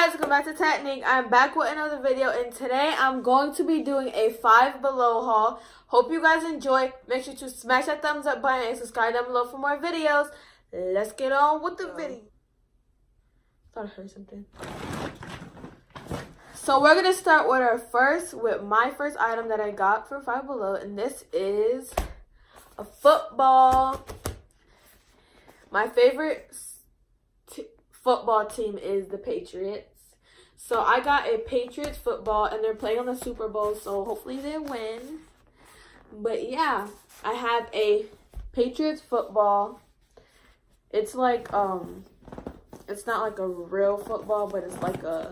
guys, welcome back to TATnique. I'm back with another video, and today I'm going to be doing a Five Below haul. Hope you guys enjoy. Make sure to smash that thumbs up button and subscribe down below for more videos. Let's get on with the video. Thought I heard something. So we're gonna start with my first item that I got for Five Below, and this is a football. My favorite football team is the Patriots. So I got a Patriots football, and they're playing on the Super Bowl, so hopefully they win. But yeah, I have a Patriots football. It's like it's not like a real football, but it's like the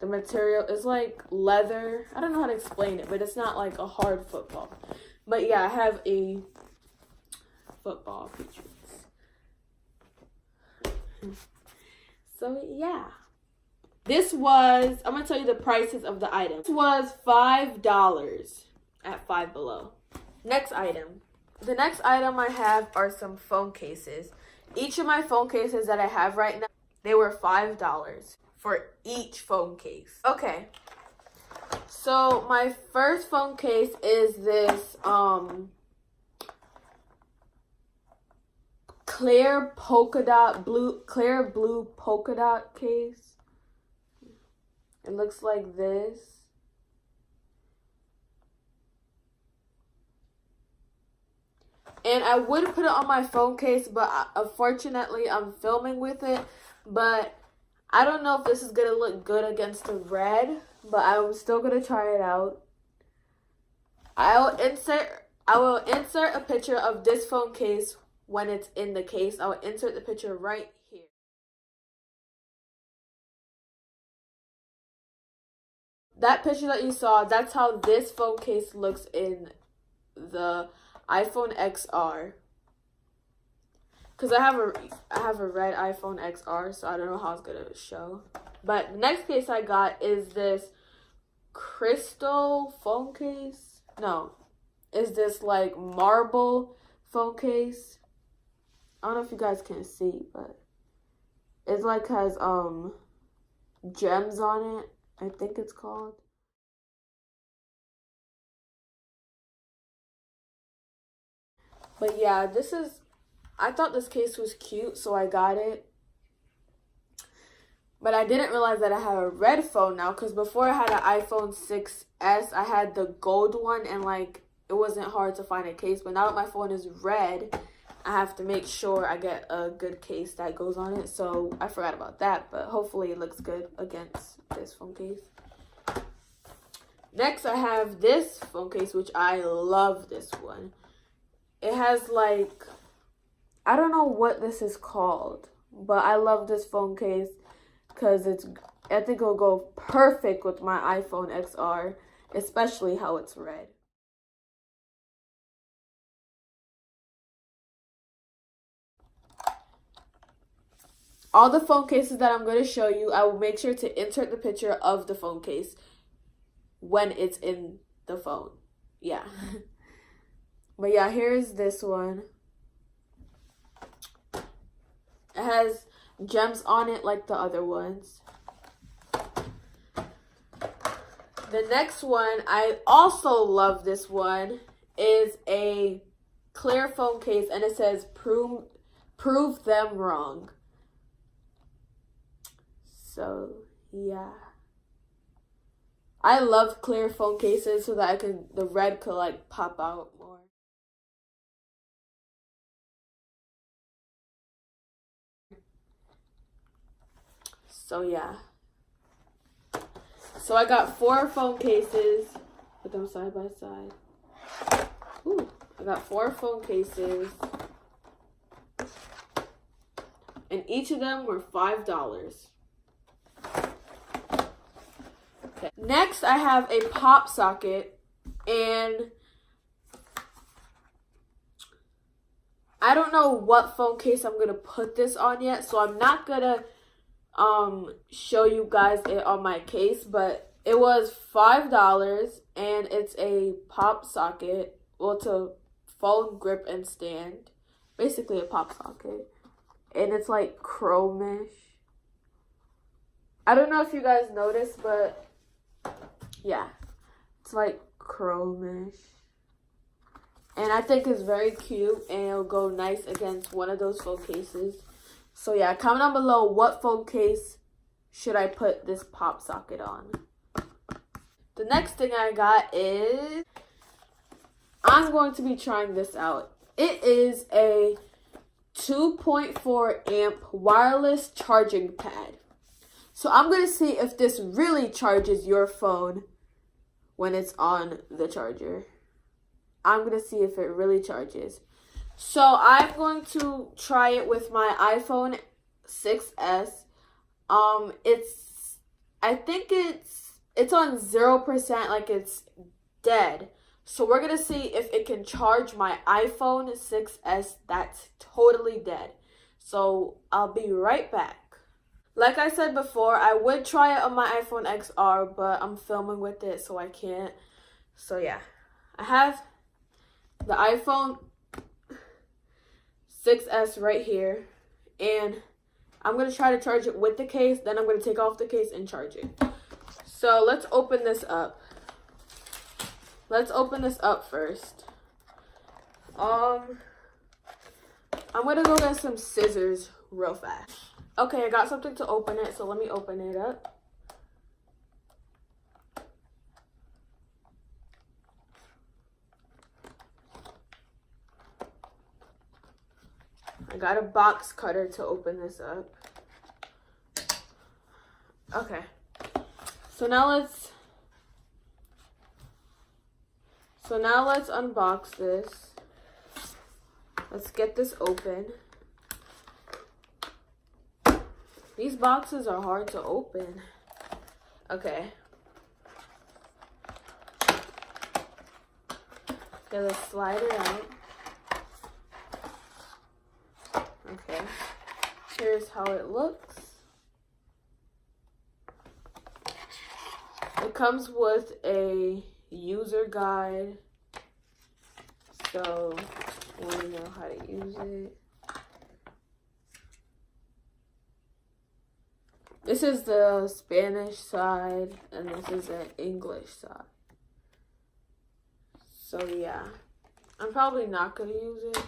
material is like leather. I don't know how to explain it, but it's not like a hard football. But yeah, I have a football Patriots. So yeah, I'm gonna tell you the prices of the item. This was $5 at Five Below. Next item. The next item I have are some phone cases. Each of my phone cases that I have right now, they were $5 for each phone case. Okay, so my first phone case is this clear blue polka dot case. It looks like this. And I would put it on my phone case, but unfortunately I'm filming with it. But I don't know if this is going to look good against the red, but I'm still going to try it out. I will insert a picture of this phone case when it's in the case. I'll insert the picture right here. That picture that you saw, that's how this phone case looks in the iPhone XR. Because I have a red iPhone XR, so I don't know how it's gonna show. But the next case I got is this crystal phone case. No, is this like marble phone case. I don't know if you guys can see, but it's like has gems on it, I think it's called. But yeah, I thought this case was cute, so I got it. But I didn't realize that I have a red phone now, because before I had an iPhone 6S, I had the gold one, and like it wasn't hard to find a case. But now that my phone is red, I have to make sure I get a good case that goes on it. So I forgot about that, but hopefully it looks good against this phone case. Next, I have this phone case, which I love this one. It has like, I don't know what this is called, but I love this phone case because I think it'll go perfect with my iPhone XR, especially how it's red. All the phone cases that I'm going to show you, I will make sure to insert the picture of the phone case when it's in the phone. Yeah. But yeah, here's this one. It has gems on it like the other ones. The next one, I also love this one, is a clear phone case, and it says prove them wrong. So yeah, I love clear phone cases so that the red could like pop out more. So yeah, so I got 4 phone cases, put them side by side. Ooh, I got 4 phone cases, and each of them were $5. Okay. Next, I have a pop socket, and I don't know what phone case I'm gonna put this on yet, so I'm not gonna show you guys it on my case, but it was $5, and it's a pop socket. Well, it's a phone grip and stand, basically a pop socket, and it's like chromish. I don't know if you guys noticed, but yeah, it's like chromish. And I think it's very cute, and it'll go nice against one of those phone cases. So yeah, comment down below what phone case should I put this pop socket on. The next thing I got is, I'm going to be trying this out. It is a 2.4 amp wireless charging pad. So I'm going to see if this really charges your phone when it's on the charger. I'm going to see if it really charges. So I'm going to try it with my iPhone 6s. I think it's on 0%, like it's dead. So we're going to see if it can charge my iPhone 6s that's totally dead. So I'll be right back. Like I said before, I would try it on my iPhone XR, but I'm filming with it, so I can't. So yeah, I have the iPhone 6s right here, and I'm going to try to charge it with the case. Then I'm going to take off the case and charge it. So let's open this up. Let's open this up first. I'm going to go get some scissors real fast. Okay, I got something to open it, so let me open it up. I got a box cutter to open this up. Okay. So now let's unbox this. Let's get this open. These boxes are hard to open. Okay. Okay, let's slide it out. Okay. Here's how it looks. It comes with a user guide, so we know how to use it. This is the Spanish side, and this is the English side. So yeah, I'm probably not going to use it.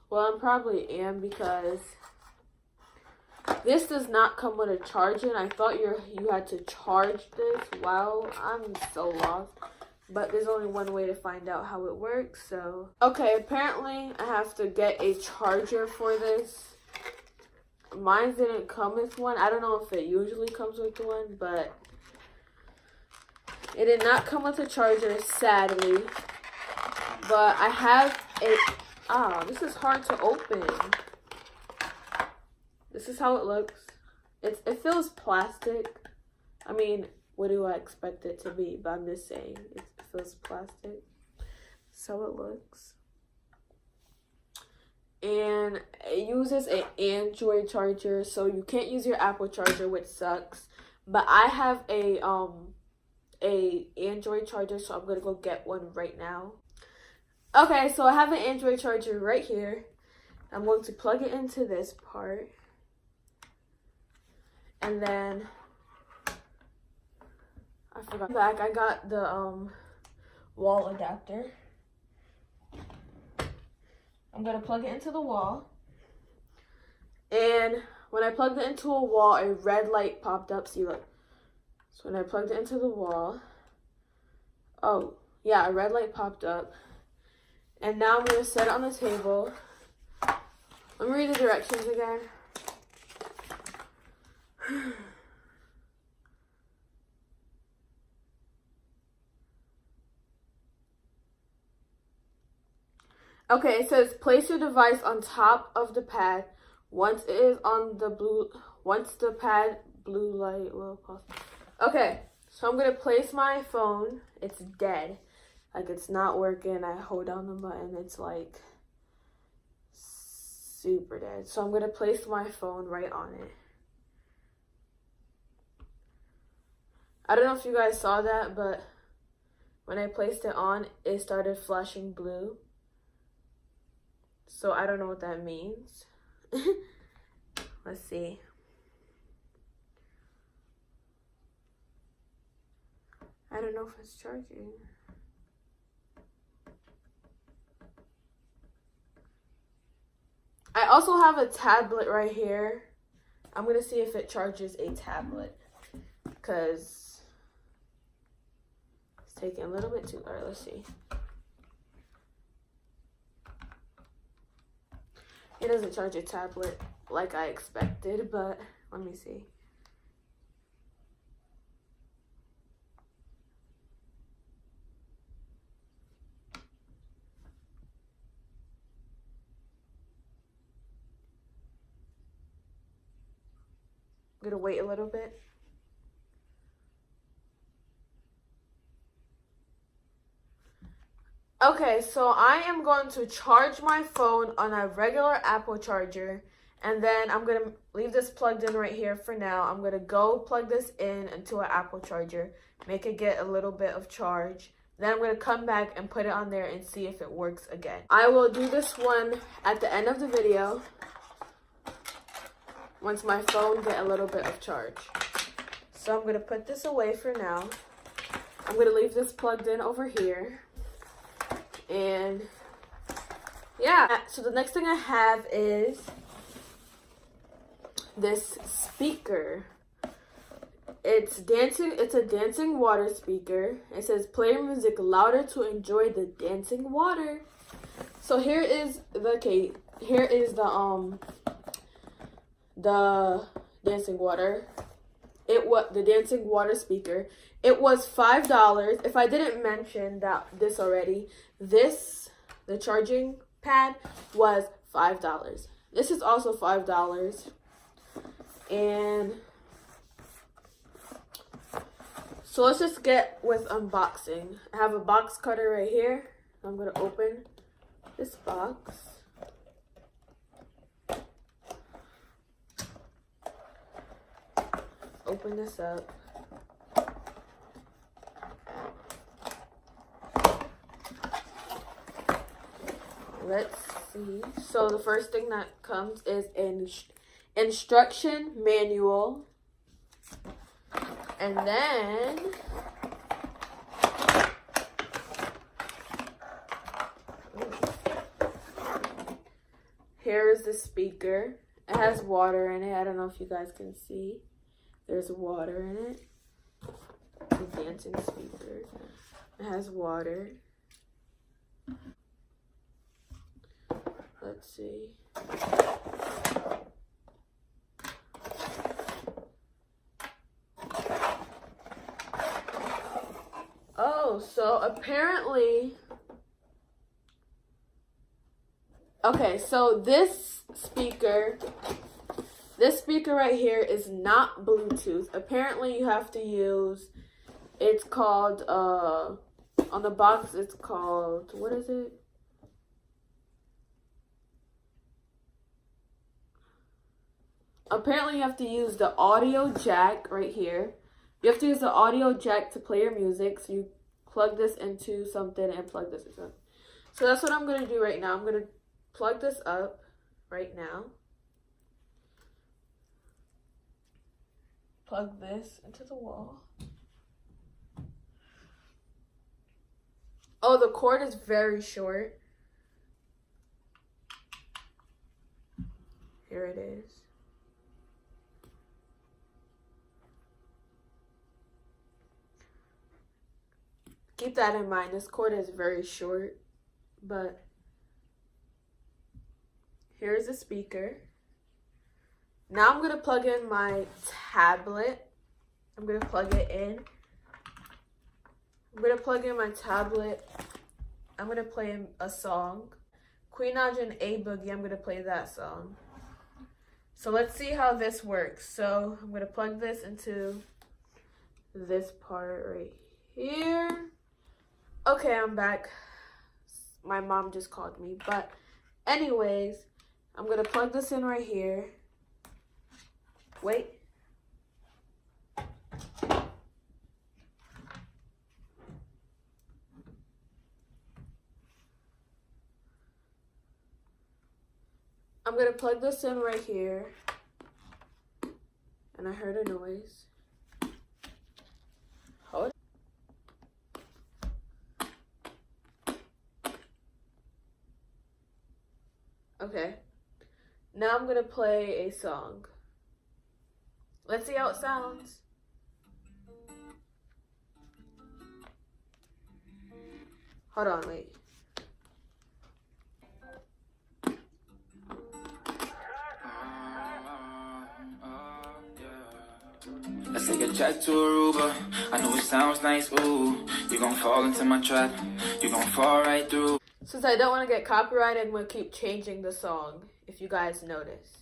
Well, I probably am, because this does not come with a charger. I thought you had to charge this. Wow, I'm so lost. But there's only one way to find out how it works, so. Okay, apparently I have to get a charger for this. Mine didn't come with one. I don't know if it usually comes with one, but it did not come with a charger, sadly. But I have a, this is hard to open. This is how it looks. It feels plastic. I mean, what do I expect it to be? But I'm just saying, it feels plastic. So it looks. And it uses an Android charger, so you can't use your Apple charger, which sucks. But I have a Android charger, so I'm gonna go get one right now. Okay, so I have an Android charger right here. I'm going to plug it into this part. And then I forgot back. I got the wall adapter. I'm gonna plug it into the wall. And when I plugged it into a wall, a red light popped up. See, look. So when I plugged it into the wall, oh yeah, a red light popped up. And now I'm gonna set it on the table. Let me read the directions again. Okay, it says place your device on top of the pad. Once it is on the blue light will pause. Okay, so I'm gonna place my phone. It's dead. Like, it's not working. I hold down the button. It's like super dead. So I'm gonna place my phone right on it. I don't know if you guys saw that, but when I placed it on, it started flashing blue. So I don't know what that means. Let's see. I don't know if it's charging. I also have a tablet right here. I'm going to see if it charges a tablet. Because it's taking a little bit too long. Let's see. It doesn't charge a tablet like I expected, but let me see. I'm gonna wait a little bit. Okay, so I am going to charge my phone on a regular Apple charger, and then I'm gonna leave this plugged in right here for now. I'm gonna go plug this in into an Apple charger, make it get a little bit of charge. Then I'm gonna come back and put it on there and see if it works again. I will do this one at the end of the video, once my phone get a little bit of charge. So I'm gonna put this away for now. I'm gonna leave this plugged in over here. And yeah, so the next thing I have is this speaker. It's a dancing water speaker. It says play music louder to enjoy the dancing water. So here is the case. Here is the dancing water. The dancing water speaker. It was $5. If I didn't mention this already, the charging pad was $5. This is also $5. And so let's just get with unboxing. I have a box cutter right here. I'm gonna open this box. Open this up. Let's see. So the first thing that comes is an instruction manual. And then here is the speaker. It has water in it. I don't know if you guys can see. There's water in it. It's a dancing speaker. It has water. Let's see. Oh, so apparently, okay, so this speaker right here is not Bluetooth. Apparently you have to use, it's called, on the box it's called, what is it? Apparently you have to use the audio jack right here. You have to use the audio jack to play your music. So you plug this into something and plug this into something. So that's what I'm going to do right now. I'm going to plug this up right now. Plug this into the wall. Oh, the cord is very short. Here it is. Keep that in mind. This cord is very short, but here's the speaker. Now I'm going to plug in my tablet. I'm going to plug it in. I'm going to plug in my tablet. I'm going to play a song. Queen Naja and A Boogie, I'm going to play that song. So let's see how this works. So I'm going to plug this into this part right here. Okay, I'm back. My mom just called me. But anyways, I'm going to plug this in right here. Wait. I'm going to plug this in right here. And I heard a noise. Hold. Okay. Now I'm gonna play a song. Let's see how it sounds. Hold on, wait. Let's take a jet to Aruba. I know it sounds nice, ooh. You gon' fall into my trap. You gon' fall right through. Since I don't want to get copyrighted, I'm gonna keep changing the song, if you guys notice.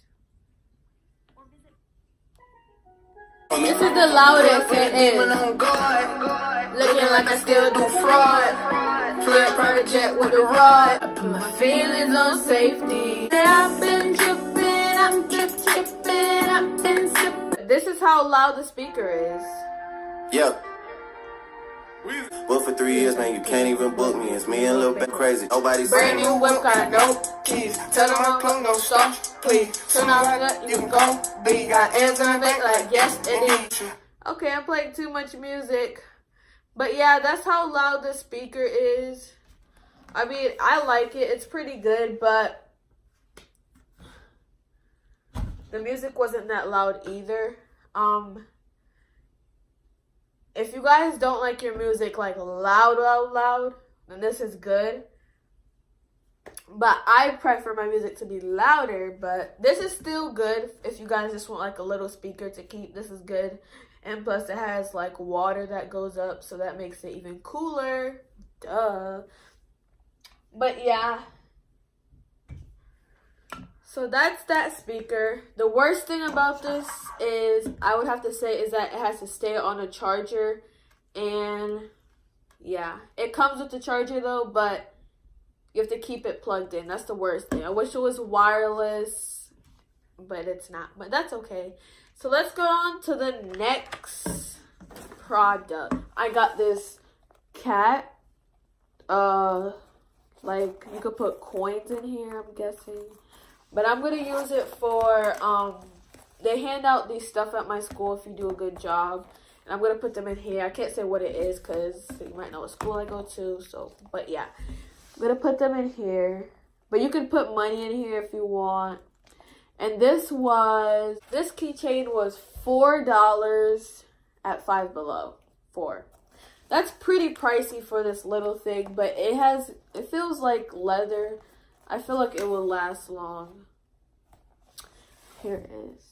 This is the loudest it is. Looking like I still do fraud. Fly a private jet with a rod. I put my feelings on safety. I've been tripping, I'm tripping, I've been sipping. This is how loud the speaker is. Yeah. But for 3 years, man, you can't even book me. It's me and Lil' bit crazy. Nobody's Brand new whip, got no keys. Tell them I'm clone, don't stop, please. So now you can go be. Got hands on it like yes, it is. Okay, I'm playing too much music. But yeah, that's how loud the speaker is. I mean, I like it. It's pretty good, but the music wasn't that loud either. If you guys don't like your music like loud, then this is good. But I prefer my music to be louder, but this is still good. If you guys just want like a little speaker to keep, this is good. And plus it has like water that goes up, so that makes it even cooler. Duh. But yeah. So that's that speaker. The worst thing about this is, I would have to say, is that it has to stay on a charger. And yeah, it comes with the charger though, but you have to keep it plugged in. That's the worst thing. I wish it was wireless, but it's not. But that's okay. So let's go on to the next product. I got this cat. Like you could put coins in here, I'm guessing. But I'm going to use it for, they hand out these stuff at my school if you do a good job. And I'm going to put them in here. I can't say what it is because you might know what school I go to. So, but yeah. I'm going to put them in here. But you can put money in here if you want. And this keychain was $4 at Five Below. That's pretty pricey for this little thing. But it feels like leather. I feel like it will last long. Here it is.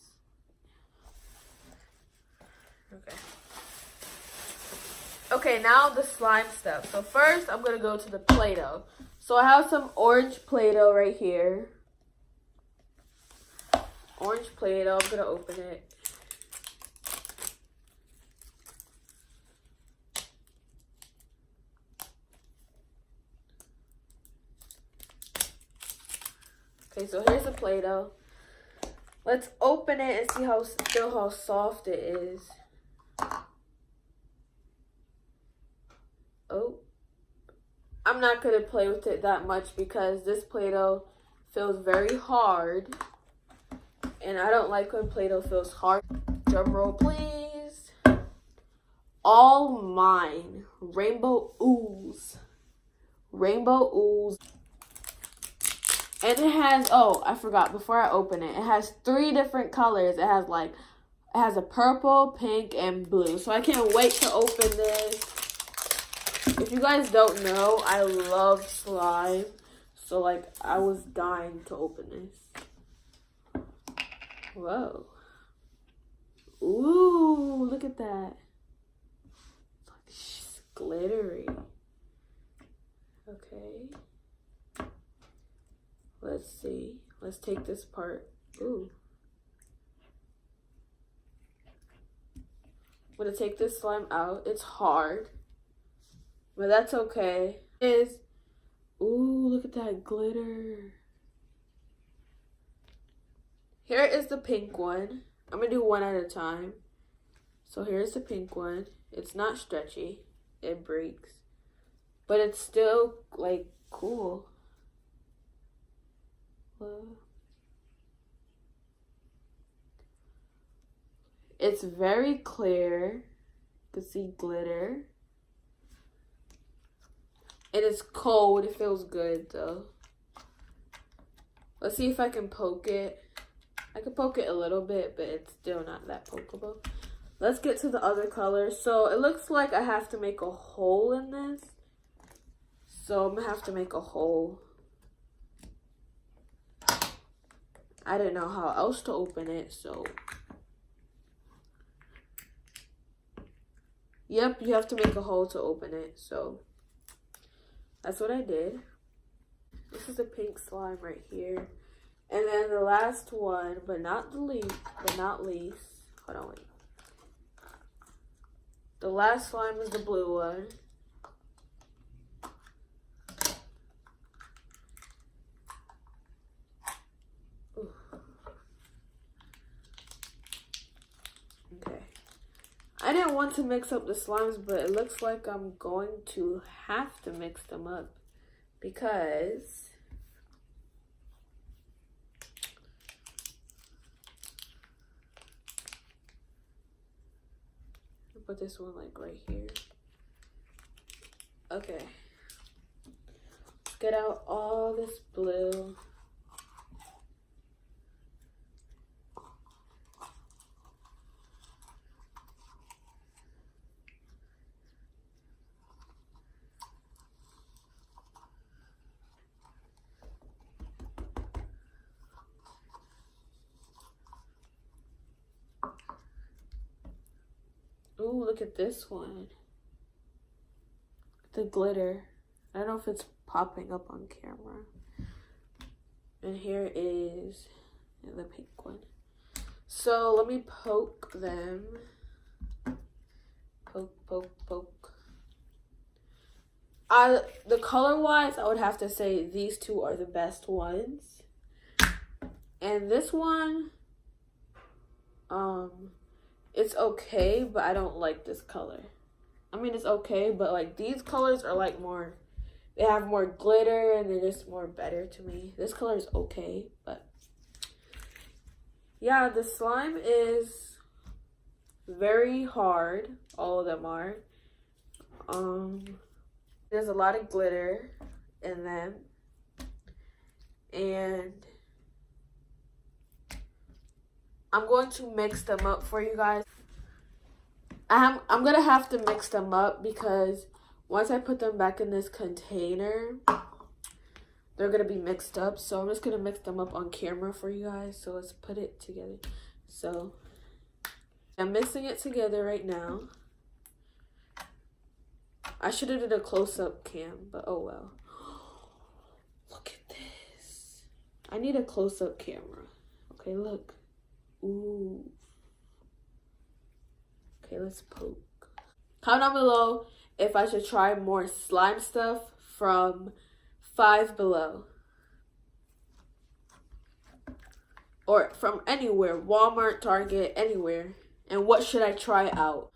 Okay, now the slime stuff. So first, I'm going to go to the Play-Doh. So I have some orange Play-Doh right here. Orange Play-Doh. I'm going to open it. Okay, so here's the Play-Doh. Let's open it and see how soft it is. Oh. I'm not going to play with it that much because this Play-Doh feels very hard. And I don't like when Play-Doh feels hard. Drum roll, please. All Mine. Rainbow Ooze. Rainbow Ooze. And it has, oh, I forgot, before I open it, it has 3 different colors. It has a purple, pink, and blue. So I can't wait to open this. If you guys don't know, I love slime. So, like, I was dying to open this. Whoa. Ooh, look at that. It's glittery. Okay. Let's see. Let's take this part. Ooh. I'm going to take this slime out. It's hard. But that's okay. Ooh, look at that glitter. Here is the pink one. I'm going to do one at a time. So here's the pink one. It's not stretchy. It breaks. But it's still, like, cool. It's very clear. You can see glitter. It is cold. It feels good though. Let's see if I can poke it. I can poke it a little bit, but it's still not that pokeable. Let's get to the other color. So it looks like I have to make a hole in this. So I'm gonna have to make a hole. I didn't know how else to open it, so. Yep, you have to make a hole to open it, so. That's what I did. This is a pink slime right here. And then the last one, but not least. Hold on, wait. The last slime is the blue one. Ooh. Okay. I didn't want to mix up the slimes, but it looks like I'm going to have to mix them up because put this one like right here. Okay. Let's get out all this blue. Ooh, look at this one. The glitter. I don't know if it's popping up on camera. And here is the pink one. So let me poke them. Poke, poke, poke. The color-wise, I would have to say these two are the best ones. And this one, it's okay, but I don't like this color. I mean, it's okay, but like these colors are like more, they have more glitter and they're just more better to me. This color is okay, but yeah, the slime is very hard. All of them are. There's a lot of glitter in them. And I'm going to mix them up for you guys. I'm gonna have to mix them up because once I put them back in this container, they're gonna be mixed up. So I'm just gonna mix them up on camera for you guys. So let's put it together. So I'm mixing it together right now. I should have did a close-up cam, but oh well. Look at this. I need a close-up camera. Okay, look. Ooh. Okay, let's poke. Comment down below if I should try more slime stuff from Five Below. Or from anywhere. Walmart, Target, anywhere. And what should I try out?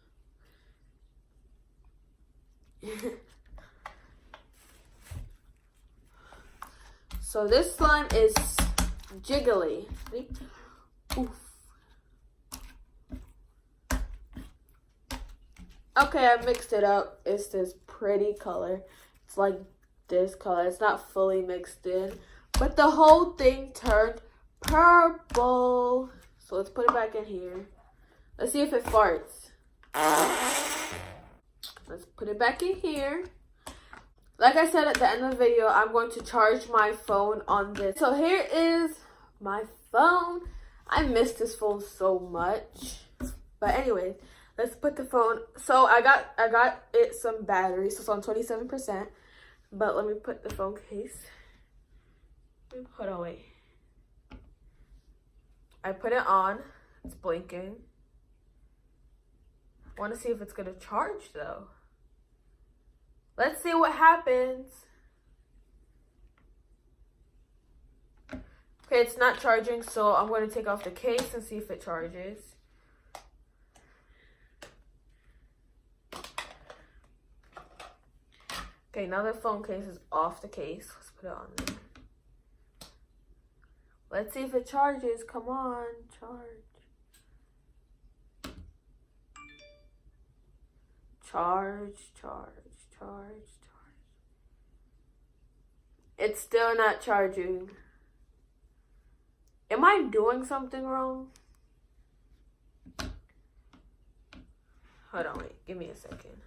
So this slime is jiggly. Oof. Okay, I mixed it up. It's this pretty color. It's like this color. It's not fully mixed in, but the whole thing turned purple. So let's put it back in here. Let's see if it farts. Let's put it back in here. Like I said at the end of the video, I'm going to charge my phone on this. So here is my phone. I miss this phone so much. But anyways, let's put the phone. So I got it some battery. So it's on 27%. But let me put the phone case. Hold on, wait. I put it on. It's blinking. I want to see if it's going to charge though. Let's see what happens. Okay, it's not charging, so I'm going to take off the case and see if it charges. Okay, now the phone case is off the case. Let's put it on there. Let's see if it charges. Come on, charge. Charge, charge, charge, charge. It's still not charging. Am I doing something wrong? Hold on, wait. Give me a second.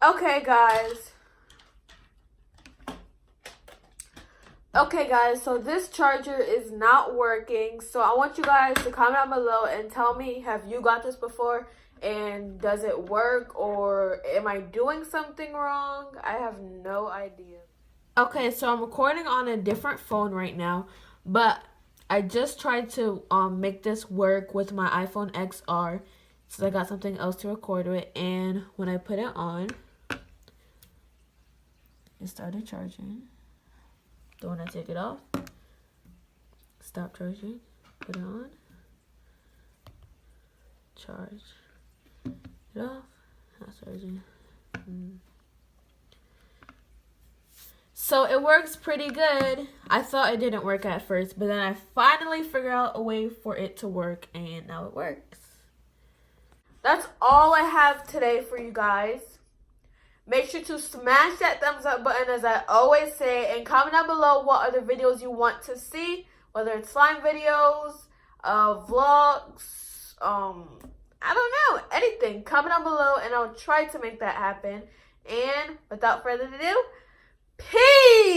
Okay, guys. So this charger is not working. So I want you guys to comment down below and tell me, have you got this before? And does it work? Or am I doing something wrong? I have no idea. Okay, so I'm recording on a different phone right now. But I just tried to make this work with my iPhone XR. So I got something else to record with. And when I put it on, it started charging. Then when I take it off, stop charging, put it on, charge it off, not charging. So it works pretty good. I thought it didn't work at first, but then I finally figured out a way for it to work, and now it works. That's all I have today for you guys. Make sure to smash that thumbs up button, as I always say, and comment down below what other videos you want to see, whether it's slime videos, vlogs, I don't know, anything. Comment down below, and I'll try to make that happen. And without further ado, peace!